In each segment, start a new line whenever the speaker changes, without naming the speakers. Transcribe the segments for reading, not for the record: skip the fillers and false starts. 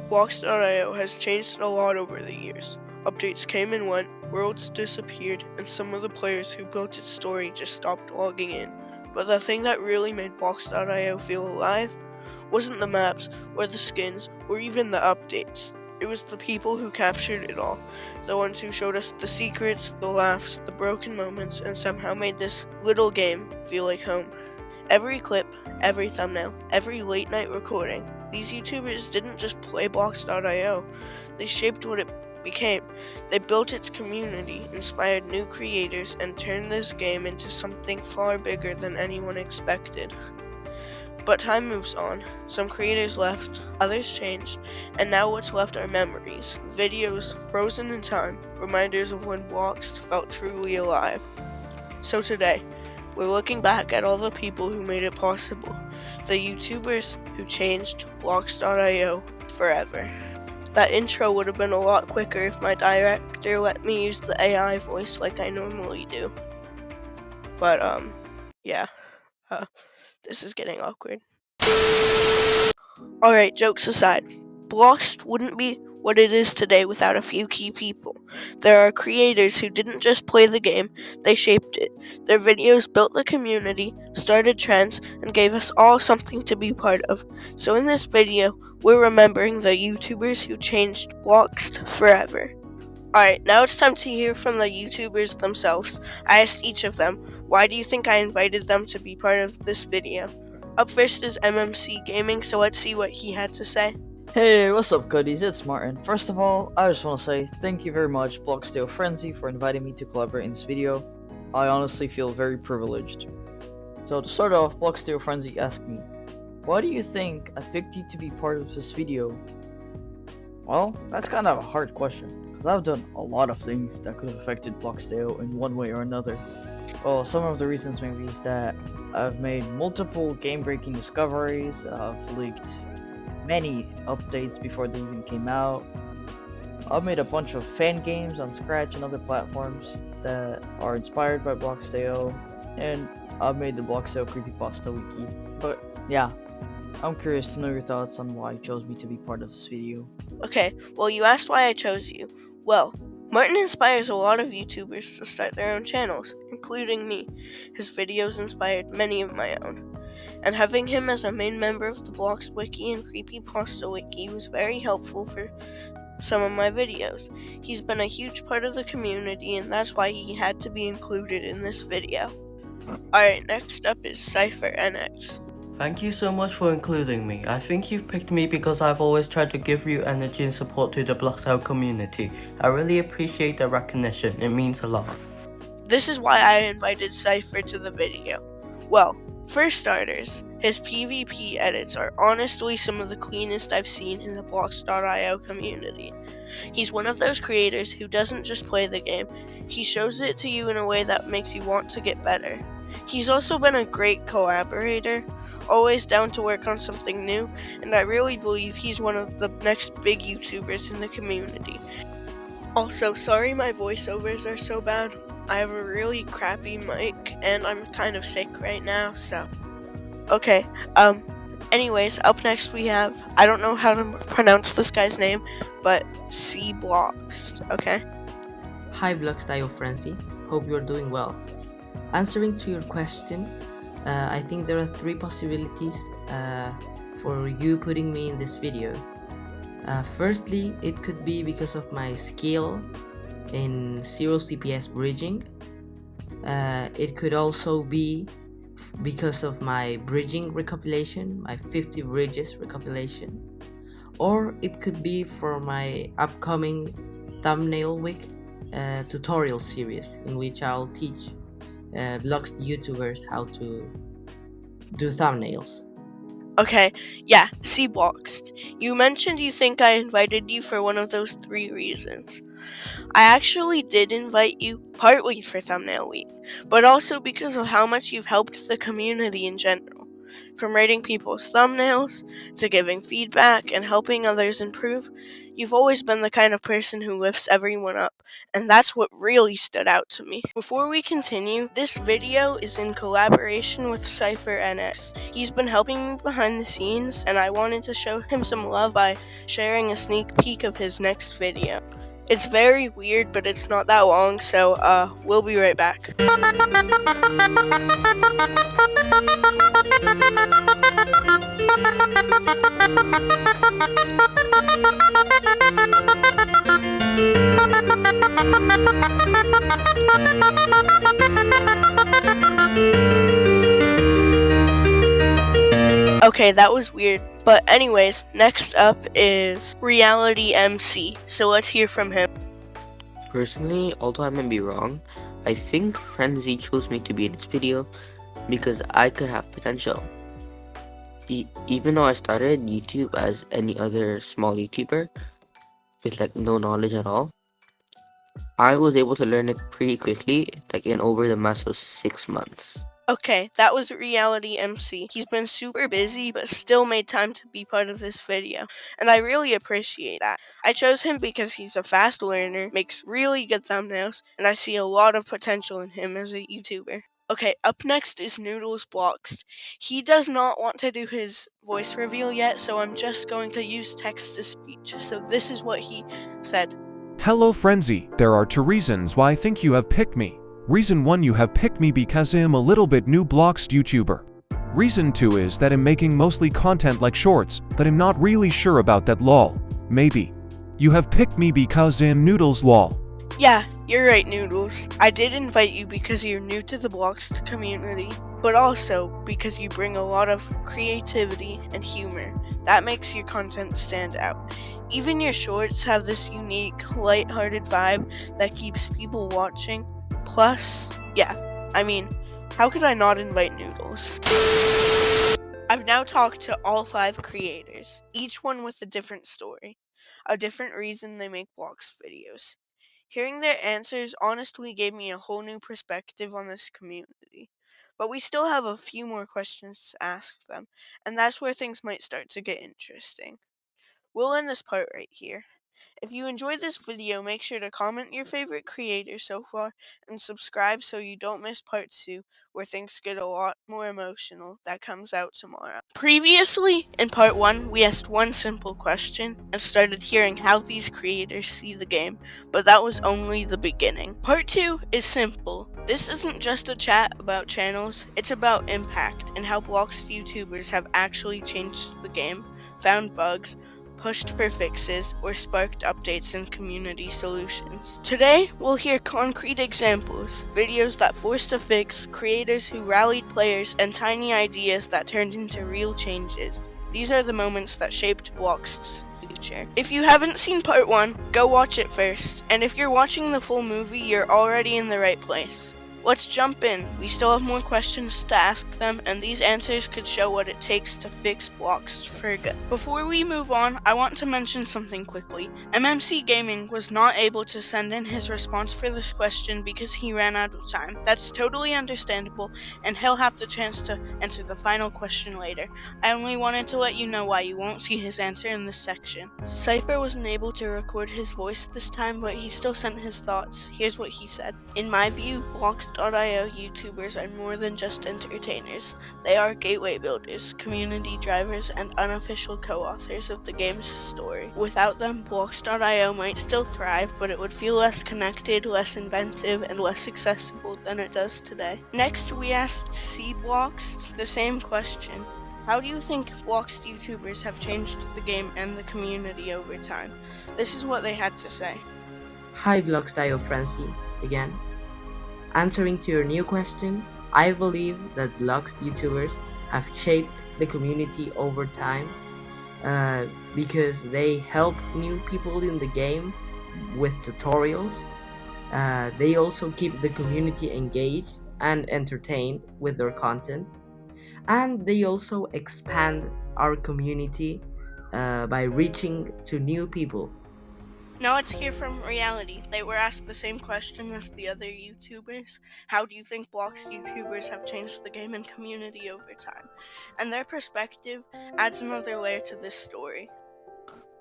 Bloxd.io has changed a lot over the years. Updates came and went, worlds disappeared, and some of the players who built its story just stopped logging in. But the thing that really made Bloxd.io feel alive wasn't the maps, or the skins, or even the updates. It was the people who captured it all. The ones who showed us the secrets, the laughs, the broken moments, and somehow made this little game feel like home. Every clip, every thumbnail, every late night recording, these YouTubers didn't just play Bloxd.io, they shaped what it became. They built its community, inspired new creators, and turned this game into something far bigger than anyone expected. But time moves on. Some creators left, others changed, and now what's left are memories, videos frozen in time, reminders of when Bloxd felt truly alive. So today, we're looking back at all the people who made it possible, the YouTubers who changed Bloxd.io forever. That intro would have been a lot quicker if my director let me use the AI voice like I normally do. But, yeah. This is getting awkward. Alright, jokes aside, Bloxd wouldn't be what it is today without a few key people. There are creators who didn't just play the game, they shaped it. Their videos built the community, started trends, and gave us all something to be part of. So in this video, we're remembering the YouTubers who changed Bloxd forever. Alright, now it's time to hear from the YouTubers themselves. I asked each of them, why do you think I invited them to be part of this video? Up first is MMC Gaming, so let's see what he had to say.
Hey, what's up, goodies? It's Martin. First of all, I just want to say thank you very much, Bloxd Frenzy, for inviting me to collaborate in this video. I honestly feel very privileged. So to start off, Bloxd Frenzy asked me, why do you think I picked you to be part of this video? Well, that's kind of a hard question, because I've done a lot of things that could have affected Bloxd in one way or another. Well, some of the reasons maybe is that I've made multiple game-breaking discoveries, I've leaked many updates before they even came out. I've made a bunch of fan games on Scratch and other platforms that are inspired by Bloxd, and I've made the Bloxd Creepypasta Wiki. But yeah, I'm curious to know your thoughts on why you chose me to be part of this video.
Okay, well, you asked why I chose you. Well, Martin inspires a lot of YouTubers to start their own channels, including me. His videos inspired many of my own. And having him as a main member of the Bloxd Wiki and Creepypasta Wiki was very helpful for some of my videos. He's been a huge part of the community, and that's why he had to be included in this video. Alright, next up is Cypher NX.
Thank you so much for including me. I think you've picked me because I've always tried to give you energy and support to the Bloxd community. I really appreciate the recognition, it means a lot.
This is why I invited Cypher to the video. Well, for starters, his PvP edits are honestly some of the cleanest I've seen in the Bloxd.io community. He's one of those creators who doesn't just play the game, he shows it to you in a way that makes you want to get better. He's also been a great collaborator, always down to work on something new, and I really believe he's one of the next big YouTubers in the community. Also, sorry my voiceovers are so bad. I have a really crappy mic, and I'm kind of sick right now, so... Okay, anyways, up next we have, I don't know how to pronounce this guy's name, but Bloxd, okay?
Hi Bloxd Frenzy, hope you're doing well. Answering to your question, I think there are three possibilities for you putting me in this video. Firstly, it could be because of my skill in 0 CPS bridging. It could also be because of my bridging recompilation, my 50 bridges recompilation. Or it could be for my upcoming thumbnail week tutorial series in which I'll teach Bloxd YouTubers how to do thumbnails.
Okay, yeah, Bloxd. You mentioned you think I invited you for one of those three reasons. I actually did invite you partly for Thumbnail Week, but also because of how much you've helped the community in general. From rating people's thumbnails to giving feedback and helping others improve, you've always been the kind of person who lifts everyone up, and that's what really stood out to me. Before we continue, this video is in collaboration with Cypher NX. He's been helping me behind the scenes, and I wanted to show him some love by sharing a sneak peek of his next video. It's very weird, but it's not that long, so we'll be right back. Okay, that was weird. But anyways, next up is Reality MC. So let's hear from him.
Personally, although I may be wrong, I think Frenzy chose me to be in this video because I could have potential. Even though I started YouTube as any other small YouTuber with like no knowledge at all, I was able to learn it pretty quickly, like in over the mass of 6 months.
Okay, that was Reality MC. He's been super busy, but still made time to be part of this video, and I really appreciate that. I chose him because he's a fast learner, makes really good thumbnails, and I see a lot of potential in him as a YouTuber. Okay, up next is Noodles Bloxd. He does not want to do his voice reveal yet, so I'm just going to use text-to-speech. So this is what he said.
Hello Frenzy, there are 2 reasons why I think you have picked me. Reason 1, you have picked me because I am a little bit new Bloxd YouTuber. Reason 2 is that I'm making mostly content like shorts, but I'm not really sure about that lol. Maybe. You have picked me because I am Noodles lol.
Yeah, you're right, Noodles. I did invite you because you're new to the Bloxd community, but also because you bring a lot of creativity and humor. That makes your content stand out. Even your shorts have this unique, lighthearted vibe that keeps people watching. Plus, yeah, I mean, how could I not invite Noodles? I've now talked to all 5 creators, each one with a different story, a different reason they make Bloxd videos. Hearing their answers honestly gave me a whole new perspective on this community. But we still have a few more questions to ask them, and that's where things might start to get interesting. We'll end this part right here. If you enjoyed this video, make sure to comment your favorite creator so far and subscribe so you don't miss part 2, where things get a lot more emotional. That comes out tomorrow. Previously, in part 1, we asked one simple question and started hearing how these creators see the game, but that was only the beginning. Part 2 is simple. This isn't just a chat about channels, it's about impact and how Bloxd YouTubers have actually changed the game, found bugs, pushed for fixes, or sparked updates and community solutions. Today, we'll hear concrete examples, videos that forced a fix, creators who rallied players, and tiny ideas that turned into real changes. These are the moments that shaped Bloxd's future. If you haven't seen part 1, go watch it first, and if you're watching the full movie, you're already in the right place. Let's jump in. We still have more questions to ask them, and these answers could show what it takes to fix Bloxd for good. Before we move on, I want to mention something quickly. MMC Gaming was not able to send in his response for this question because he ran out of time. That's totally understandable, and he'll have the chance to answer the final question later. I only wanted to let you know why you won't see his answer in this section. Cypher wasn't able to record his voice this time, but he still sent his thoughts. Here's what he said. In my view, Bloxd.io YouTubers are more than just entertainers. They are gateway builders, community drivers, and unofficial co-authors of the game's story. Without them, Bloxd.io might still thrive, but it would feel less connected, less inventive, and less accessible than it does today. Next, we asked C Bloxd the same question. How do you think Bloxd YouTubers have changed the game and the community over time? This is what they had to say.
Hi Bloxd Frenzy again. Answering to your new question, I believe that Bloxd YouTubers have shaped the community over time because they help new people in the game with tutorials. They also keep the community engaged and entertained with their content, and they also expand our community by reaching to new people.
Now let's hear from Reality. They were asked the same question as the other YouTubers. How do you think Bloxd YouTubers have changed the game and community over time? And their perspective adds another layer to this story.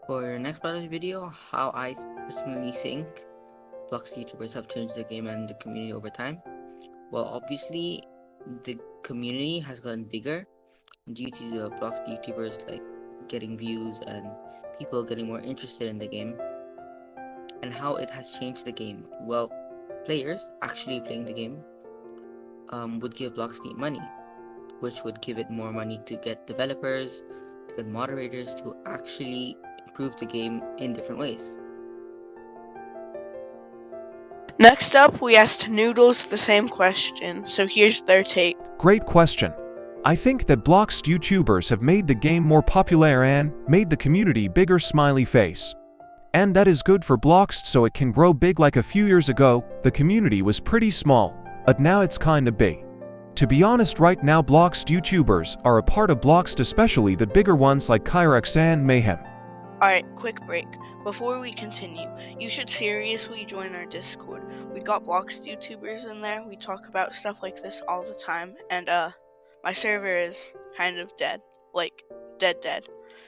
For your next part of the video, how I personally think Bloxd YouTubers have changed the game and the community over time. Well, obviously, the community has gotten bigger due to the Bloxd YouTubers like getting views and people getting more interested in the game. And how it has changed the game. Well, players actually playing the game would give Bloxd money, which would give it more money to get developers, to get moderators to actually improve the game in different ways.
Next up, we asked Noodles the same question, so here's their take.
Great question. I think that Bloxd YouTubers have made the game more popular and made the community bigger smiley face. And that is good for Bloxd so it can grow big. Like a few years ago, the community was pretty small, but now it's kinda big. To be honest, right now Bloxd YouTubers are a part of Bloxd, especially the bigger ones like Kyrex and Mayhem.
Alright, quick break. Before we continue, you should seriously join our Discord. We got Bloxd YouTubers in there, we talk about stuff like this all the time, and my server is kind of dead. Like, dead.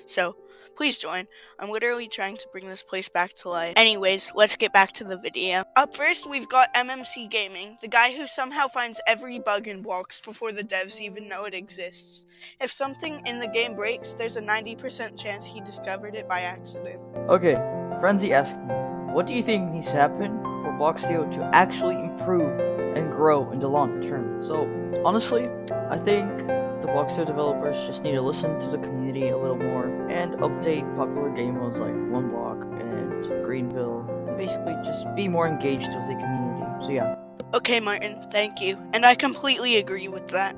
So, please join. I'm literally trying to bring this place back to life. Anyways, let's get back to the video. Up first, we've got MMC Gaming, the guy who somehow finds every bug in Bloxd before the devs even know it exists. If something in the game breaks, there's a 90% chance he discovered it by accident.
Okay, Frenzy asked me, what do you think needs to happen for Bloxd to actually improve and grow in the long term? So, honestly, I think the Bloxd developers just need to listen to the community a little more and update popular game modes like One Block and Greenville, and basically just be more engaged with the community. So yeah.
Okay, Martin, thank you, and I completely agree with that.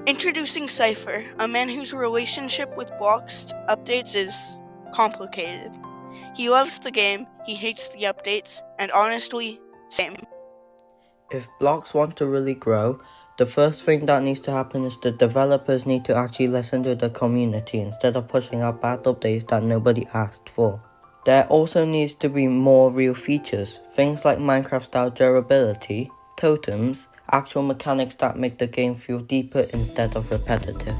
Introducing Cypher, a man whose relationship with Bloxd updates is complicated. He loves the game, he hates the updates, and honestly, same.
If Bloxd want to really grow, the first thing that needs to happen is the developers need to actually listen to the community instead of pushing out bad updates that nobody asked for. There also needs to be more real features, things like Minecraft style durability, totems, actual mechanics that make the game feel deeper instead of repetitive.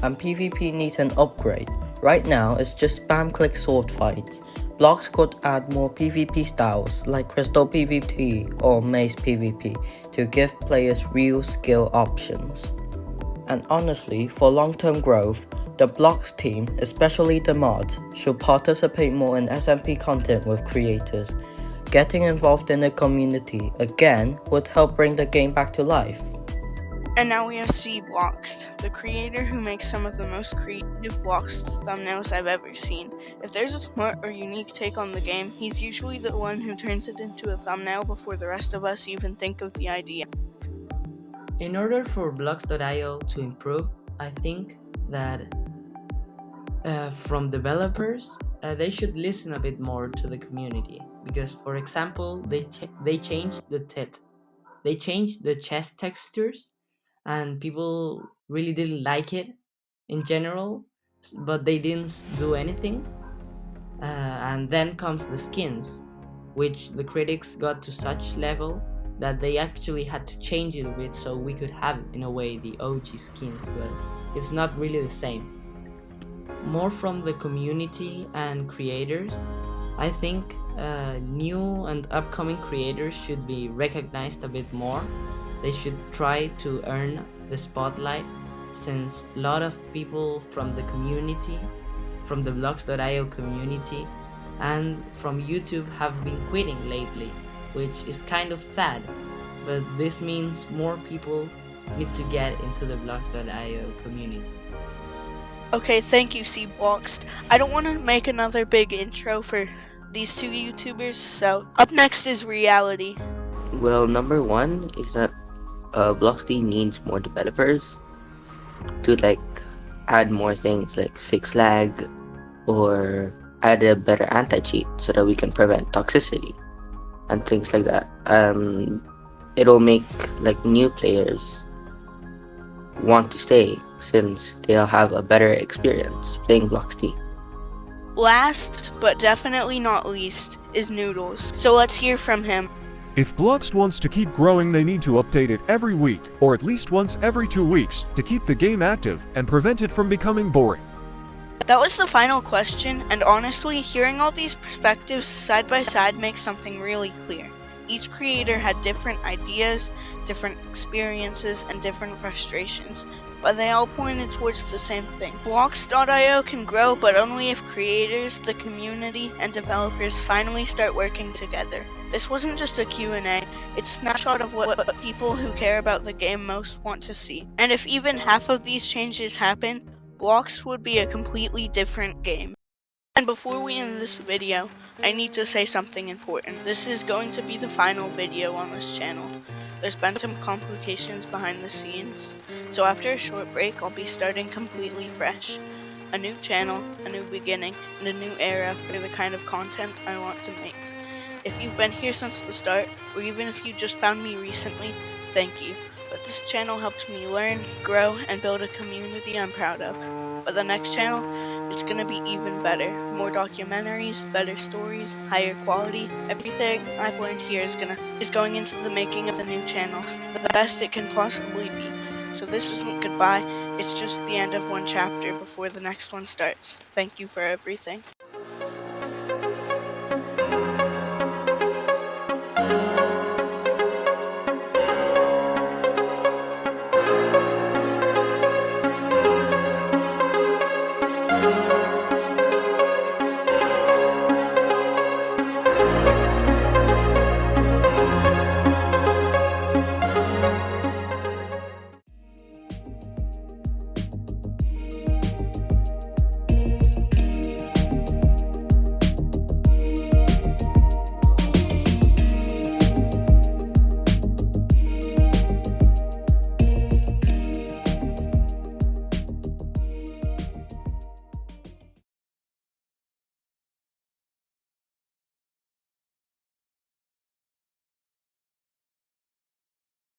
And PvP needs an upgrade. Right now it's just spam click sword fights. Bloxd could add more PvP styles like Crystal PvP or Maze PvP to give players real skill options. And honestly, for long-term growth, the Bloxd team, especially the mods, should participate more in SMP content with creators. Getting involved in the community, again, would help bring the game back to life.
And now we have Bloxd, the creator who makes some of the most creative Bloxd thumbnails I've ever seen. If there's a smart or unique take on the game, he's usually the one who turns it into a thumbnail before the rest of us even think of the idea.
In order for Bloxd.io to improve, I think that from developers, they should listen a bit more to the community. Because, for example, they changed the chest textures, and people really didn't like it in general, but they didn't do anything. And then comes the skins, which the critics got to such level that they actually had to change it a bit so we could have, in a way, the OG skins, but it's not really the same. More from the community and creators, I think new and upcoming creators should be recognized a bit more. They should try to earn the spotlight, since a lot of people from the community, from the Bloxd.io community, and from YouTube have been quitting lately, which is kind of sad, but this means more people need to get into the Bloxd.io community.
Okay, thank you, Bloxd. I don't want to make another big intro for these two YouTubers, so up next is Reality.
Well, number one is that Bloxd needs more developers to like add more things like fix lag or add a better anti-cheat so that we can prevent toxicity and things like that. It'll make like new players want to stay since they'll have a better experience playing Bloxd.
Last, but definitely not least, is Noodles. So let's hear from him.
If Bloxd wants to keep growing, they need to update it every week, or at least once every 2 weeks, to keep the game active and prevent it from becoming boring.
That was the final question, and honestly, hearing all these perspectives side by side makes something really clear. Each creator had different ideas, different experiences, and different frustrations, but they all pointed towards the same thing. Bloxd.io can grow, but only if creators, the community, and developers finally start working together. This wasn't just a Q&A, it's a snapshot of what people who care about the game most want to see. And if even half of these changes happen, Bloxd would be a completely different game. And before we end this video, I need to say something important. This is going to be the final video on this channel. There's been some complications behind the scenes, so after a short break, I'll be starting completely fresh. A new channel, a new beginning, and a new era for the kind of content I want to make. If you've been here since the start, or even if you just found me recently, thank you. But this channel helped me learn, grow, and build a community I'm proud of. But the next channel, it's gonna be even better. More documentaries, better stories, higher quality. Everything I've learned here is going into the making of the new channel, the best it can possibly be. So this isn't goodbye, it's just the end of one chapter before the next one starts. Thank you for everything.